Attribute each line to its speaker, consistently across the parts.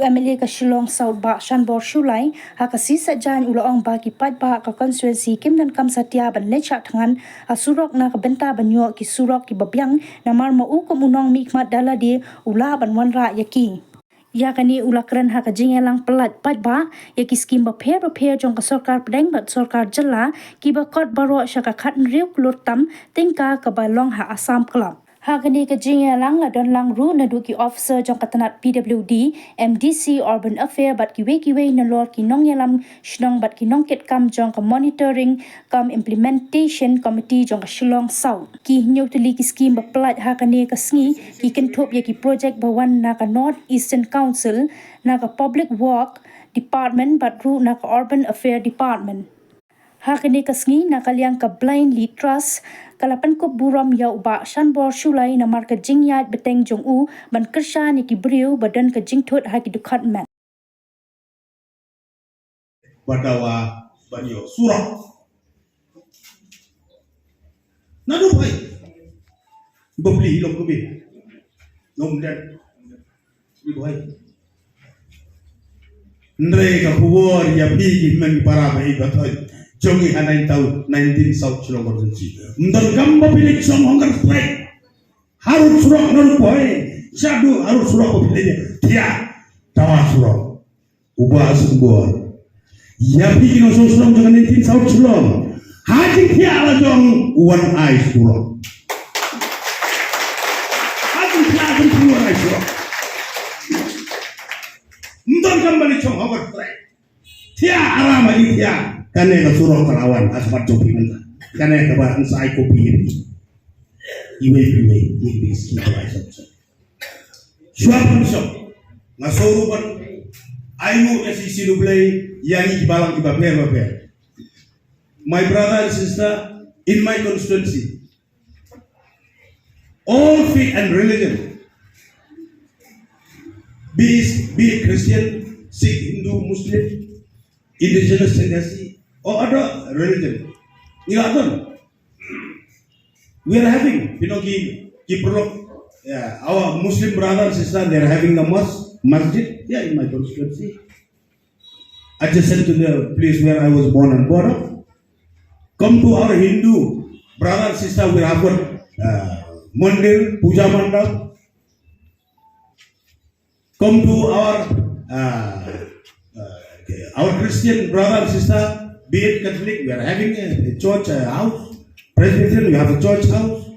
Speaker 1: MLA ka Shillong South Bah Sanbor Shulai hakasi sajan ulaong ba ki pat ba ka constituency kim dan kam satya ban leit shah thngan surok na ka benta banyo ki surok ki babyang na mar mau komunong mikmat dala di ula ban wanrah yaki yakani ulakran haka jingelang pelat pat ba yaki skim ba pher jong ka sarkar pedeng bat sarkar jala ki ba kot baro shaka khat riu klur tam tingka ka ba long ha Assam club hakani ka jingelang la don lang ru na du ki officer jong katanat PWD MDC urban affair bat ki we na lor ki nong yalam shnong bat ki nong ket kam jong ka monitoring kam implementation committee jong ka Shillong South ki nyotali ki scheme ba pelat hakani ka sngi ki kentop ya ki project ba wan na ka North Eastern Council na ka public work department bat ru na ka urban affair department hakani ka sngi na kalyang ka blind lead trust kalapan ko buram ya Bah Sanbor Shulai na marka jingyat beteng jong u ban kersha ni ki briu badan ka jingthot ha ki dukhat man
Speaker 2: badawa banyo surok nadu bhai bobli lom kubi lom dan ni bhai ndre ka puwor ya bi ki man para bai bathoi jongi hanain tahun 19 South Shillong Province mdon gamba pilih som hongkar strike harus surok naru boy shadu harus surok pilih dia tawa surok Bah Sanbor ya bi kino surok jangan 19 South Shillong haji dia ala jong one eye surok haji dia ala jong one eye surok mdon gamba pilih som hongkar strike dia arama dia kane ka surok kalawan asmat jopi menta kane ka ba ansai kopi ini iwe ini ski ba sabsa shuapan so ngasoruban ayu esi sinublay yangi balang iba ber my brother and sister in my constituency all faith and religion be it Christian, Sikh, Hindu, Muslim, indigenous tendency or other religion. We are having, our Muslim brothers and sisters, they are having a masjid, in my constituency, adjacent to the place where I was born and brought up. Come to our Hindu brothers and sisters, we have got mandir, puja mandap. Come to our Christian brothers and sisters, be it Catholic, we are having a church house. Presbyterian, we have a church house.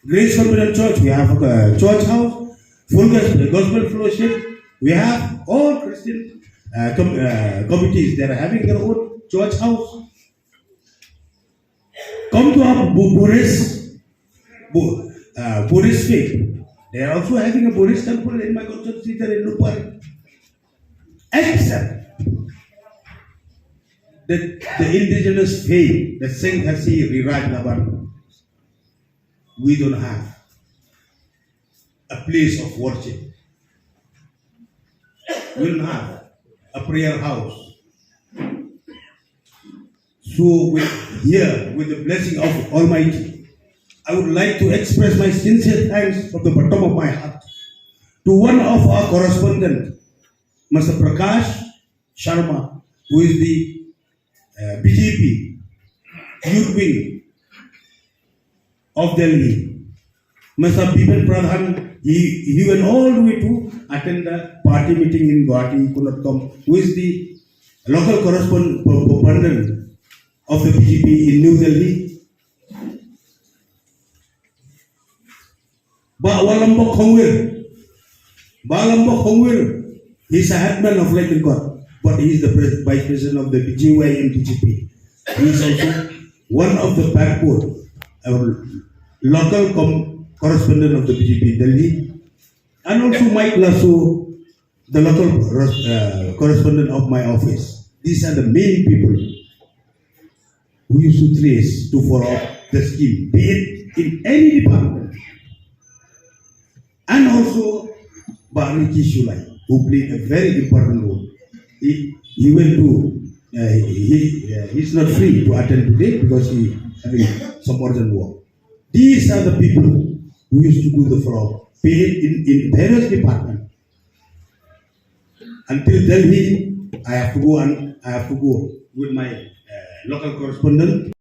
Speaker 2: Grace Covenant Church, we have a church house. Full Gospel Fellowship, we have all Christian committees. They are having their own church house. Come to our Buddhist faith. They are also having a Buddhist temple in my constituency in Lupari. Except the indigenous faith, the Senghasi Riraj Naban, we don't have a place of worship. We don't have a prayer house. So with the blessing of Almighty, I would like to express my sincere thanks from the bottom of my heart to one of our correspondents, Mr. Prakash Sharma, who is the BJP youth wing of Delhi. Mr. Bipin Pradhan, he went all the way to attend the party meeting in Guwahati, could not come, who is the local correspondent of the BJP in New Delhi. Balambok Hongwir, he's a headman of Leit God, but he is the vice president of the BJY and BJP. He is also one of the backbone, local correspondent of the BJP in Delhi, and also Mike Lasso, the local correspondent of my office. These are the main people who used to trace to follow the scheme, be it in any department. And also Bariki Shulai, who played a very important role. He went to, he's not free to attend today because he having some urgent work. These are the people who used to do the fraud, be it in various departments. Until Delhi, I have to go with my local correspondent.